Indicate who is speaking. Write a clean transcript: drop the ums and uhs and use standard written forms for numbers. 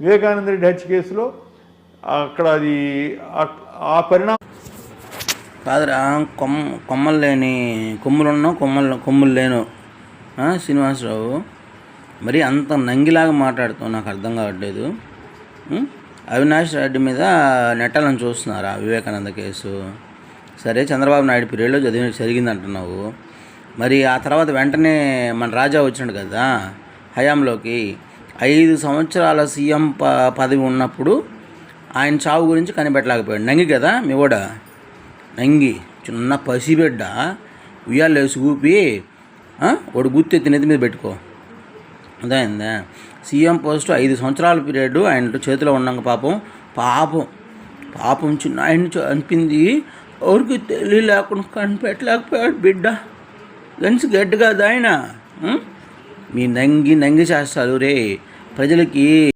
Speaker 1: వివేకానంద రెడ్డి హత్య కేసులో అక్కడ అది ఆ పరిణామం
Speaker 2: కాదురా. కొమ్మలు లేని కొమ్ములున్నా కొమ్ములు లేను శ్రీనివాసరావు, మరి అంత నంగిలాగా మాట్లాడుతావు నాకు అర్థం కావట్లేదు. అవినాష్ రెడ్డి మీద నెట్టాలని చూస్తున్నారా వివేకానంద కేసు? సరే, చంద్రబాబు నాయుడు పీరియడ్లో జరిగింది అంటున్నావు. మరి ఆ తర్వాత వెంటనే మన రాజా వచ్చినాడు కదా హయాంలోకి. 5 సంవత్సరాల సీఎం పదవి ఉన్నప్పుడు ఆయన చావు గురించి కనిపెట్టలేకపోయాడు. నంగి కదా మీ కూడా, నంగి చిన్న పసిబిడ్డ ఉయ్యాలు వేసి ఊపి వాడు గుర్తెత్తి నెత్తి మీద పెట్టుకో. అదైందా? సీఎం పోస్ట్ 5 సంవత్సరాల పీరియడ్ ఆయన చేతిలో ఉన్నాక పాపం చిన్న ఆయన అనిపింది. ఎవరికి తెలియలేకుండా కనిపెట్టలేకపోయాడు బిడ్డ. గన్స్ గట్టి కాదు ఆయన. మీ నంగి చేస్తారు రే ప్రజలకి.